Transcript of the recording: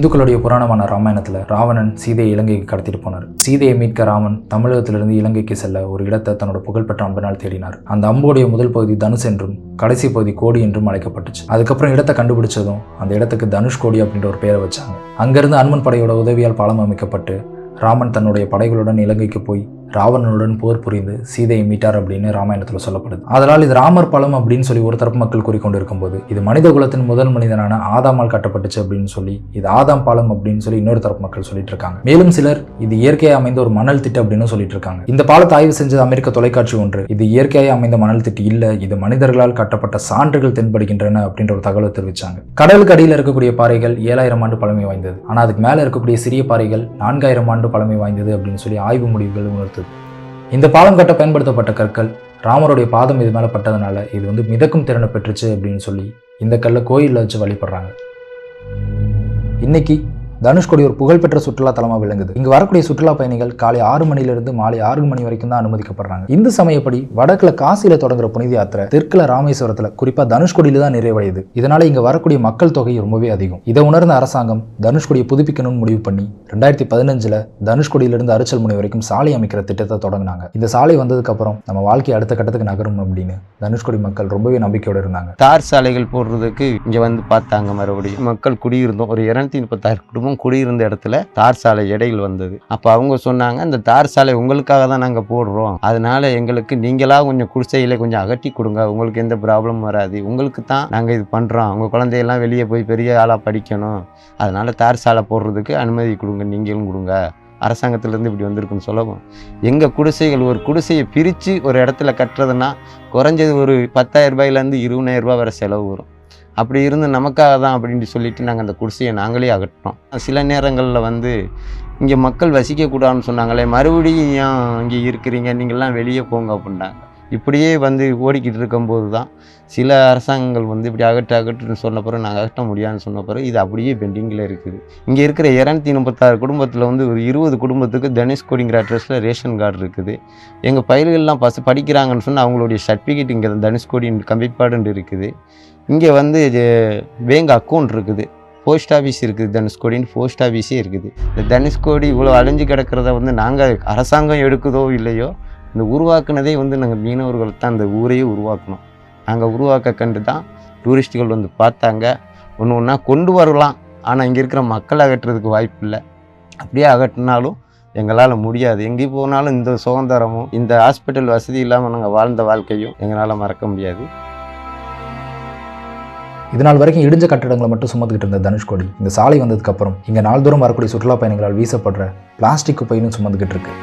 இந்துக்களுடைய புராணமான ராமாயணத்தில் ராவணன் சீதையை இலங்கைக்கு கடத்திட்டு போனார். சீதையை மீட்க ராமன் தமிழகத்திலிருந்து இலங்கைக்கு செல்ல ஒரு இடத்தை தன்னோட புகழ்பெற்ற அம்பினால் தேடினார். அந்த அம்போடைய முதல் பகுதி தனுஷ் என்றும் கடைசி பகுதி கோடி என்றும் அழைக்கப்பட்டுச்சு. அதுக்கப்புறம் இடத்தை கண்டுபிடிச்சதும் அந்த இடத்துக்கு தனுஷ் கோடி அப்படின்ற ஒரு பேரை வச்சாங்க. அங்கிருந்து அனுமன் படையோட உதவியால் பாலம் அமைக்கப்பட்டு ராமன் தன்னுடைய படைகளுடன் இலங்கைக்கு போய் ராவணனுடன் போர் புரிந்து சீதையை மீட்டார் அப்படின்னு ராமாயணத்தில் சொல்லப்படுது. அதனால் இது ராமர் பாலம் அப்படின்னு சொல்லி ஒரு தரப்பு மக்கள் கூறிக்கொண்டு இருக்கும்போது இது மனித குலத்தின் முதல் மனிதனான ஆதாமால் கட்டப்பட்டுச்சு அப்படின்னு சொல்லி இது ஆதாம் பாலம் அப்படின்னு சொல்லி இன்னொரு தரப்பு மக்கள் சொல்லிட்டு இருக்காங்க. மேலும் சிலர் இது இயற்கையாக அமைந்த ஒரு மணல் திட்டு அப்படின்னு சொல்லிட்டு இருக்காங்க. இந்த பாலத்தை ஆய்வு செஞ்சது அமெரிக்க தொலைக்காட்சி ஒன்று இது இயற்கையாக அமைந்த மணல் திட்டு இல்ல, இது மனிதர்களால் கட்டப்பட்ட சான்றுகள் தென்படுகின்றன அப்படின்ற ஒரு தகவலை தெரிவிச்சாங்க. கடலுக்கு அடியில் இருக்கக்கூடிய பாறைகள் 7000 ஆண்டு பழமை வாய்ந்தது. ஆனால் அதுக்கு மேல இருக்கக்கூடிய சிறிய பாறைகள் 4000 ஆண்டு பழமை வாய்ந்தது அப்படின்னு சொல்லி ஆய்வு முடிவுகள் உணர்த்துது. இந்த பாலம் கட்ட பயன்படுத்தப்பட்ட கற்கள் ராமருடைய பாதம் இது மேலே பட்டதுனால இது மிதக்கும் திறனை பெற்றுச்சு அப்படின்னு சொல்லி இந்த கல்லை கோயிலில் வச்சு வழிபடுறாங்க. இன்னைக்கு தனுஷ்கோடி ஒரு புகழ்பெற்ற சுற்றுலா தலமாக விளங்குது. இங்கு வரக்கூடிய சுற்றுலா பயணிகள் காலை 6 மணிலிருந்து மாலை 6 மணி வரைக்கும் தான் அனுமதிக்கப்படுறாங்க. இந்து சமயப்படி வடக்குல காசியில தொடங்குற புனித யாத்திரை தெற்குல ராமேஸ்வரத்துல குறிப்பா தனுஷ்கோடியில தான் நிறைவடையுது. இதனால இங்க வரக்கூடிய மக்கள் தொகை ரொம்பவே அதிகம். இதை உணர்ந்த அரசாங்கம் தனுஷ்கோடியை புதுப்பிக்கணும்னு முடிவு பண்ணி 2015 தனுஷ்கோடியிலிருந்து அரிச்சல் முனை வரைக்கும் சாலை அமைக்கிற திட்டத்தை தொடங்கினாங்க. இந்த சாலை வந்ததுக்கு அப்புறம் நம்ம வாழ்க்கை அடுத்த கட்டத்துக்கு நகரும் அப்படின்னு தனுஷ்கோடி மக்கள் ரொம்பவே நம்பிக்கையோட இருந்தாங்க. தார் சாலைகள் போடுறதுக்கு இங்க வந்து பார்த்தாங்க. மறுபடியும் மக்கள் குடியிருந்தோம். ஒரு 236 குடும்பம் குடியிருந்த இடத்துல தார் சாலை இடையில் வந்தது. அப்ப அவங்க சொன்னாங்க, இந்த தார் சாலை உங்களுக்காக தான் நாங்க போடுறோம், அதனால எங்களுக்கு நீங்களா கொஞ்சம் குடிசையில கொஞ்சம் அகட்டி கொடுங்க, உங்களுக்கு எந்த ப்ராப்ளம் வராது, உங்களுக்கு தான் நாங்க இது பண்றோம், உங்க குழந்தையெல்லாம் வெளியே போய் பெரிய ஆளா படிக்கணும், அதனால தார் சாலை போடுறதுக்கு அனுமதி கொடுங்க, நீங்களும் கொடுங்க, அரசாங்கத்திலேருந்து இப்படி வந்திருக்குன்னு சொல்லவும் எங்கள் குடிசைகள் ஒரு குடிசையை பிரித்து ஒரு இடத்துல கட்டுறதுன்னா குறைஞ்சது ஒரு 10,000 ரூபாயிலேருந்து 20,000 ரூபாய் வரை செலவு வரும். அப்படி இருந்து நமக்காக தான் அப்படின்னு சொல்லிட்டு நாங்கள் அந்த குடிசையை நாங்களே அகற்றினோம். சில நேரங்களில் இங்கே மக்கள் வசிக்கக்கூடாதுன்னு சொன்னாங்களே, மறுபடியும் ஏன் இங்கே இருக்கிறீங்க, நீங்கள்லாம் வெளியே போங்க அப்படின்னாங்க. இப்படியே ஓடிக்கிட்டு இருக்கும்போது தான் சில அரசாங்கங்கள் இப்படி அகற்றுன்னு சொன்ன பிறகு நாங்கள் அகற்ற முடியாதுன்னு சொன்ன பிறகு இது அப்படியே பெண்டிங்கில் இருக்குது. இங்கே இருக்கிற 236 குடும்பத்தில் ஒரு 20 குடும்பத்துக்கு தனுஷ்கோடிங்கிற அட்ரஸில் ரேஷன் கார்டு இருக்குது. எங்கள் பயிர்கள்லாம் படிக்கிறாங்கன்னு சொன்னால் அவங்களுடைய சர்டிஃபிகேட் இங்கே தனுஷ்கோடி கம்பிப்பாடுன்னு இருக்குது. இங்கே பேங்க் அக்கௌண்ட் இருக்குது, போஸ்ட் ஆஃபீஸ் இருக்குது, தனுஷ்கோடின்னு போஸ்ட் ஆஃபீஸே இருக்குது. இந்த தனுஷ்கோடி இவ்வளோ அழிஞ்சு கிடக்கிறத நாங்கள் அரசாங்கம் எடுக்குதோ இல்லையோ, இந்த உருவாக்குனதே நாங்கள் மீனவர்கள் தான் இந்த ஊரையே உருவாக்கணும். நாங்கள் உருவாக்க கண்டு தான் டூரிஸ்ட்டுகள் பார்த்தாங்க. ஒன்று ஒன்றா கொண்டு வரலாம், ஆனால் இங்கே இருக்கிற மக்கள் அகற்றுறதுக்கு வாய்ப்பு இல்லை. அப்படியே அகற்றினாலும் எங்களால் முடியாது. எங்கே போனாலும் இந்த சுதந்திரமும் இந்த ஹாஸ்பிட்டல் வசதி இல்லாமல் நாங்கள் வாழ்ந்த வாழ்க்கையும் எங்களால் மறக்க முடியாது. இதனால் வரைக்கும் இடிஞ்ச கட்டடங்களை மட்டும் சுமந்துக்கிட்டு இருந்த தனுஷ்கோடி இந்த சாலை வந்ததுக்கு அப்புறம் இங்கே நாள்தோறும் வரக்கூடிய சுற்றுலா பயணிகளால் வீசப்படுற பிளாஸ்டிக் குப்பையும் சுமந்துக்கிட்டு இருக்கு.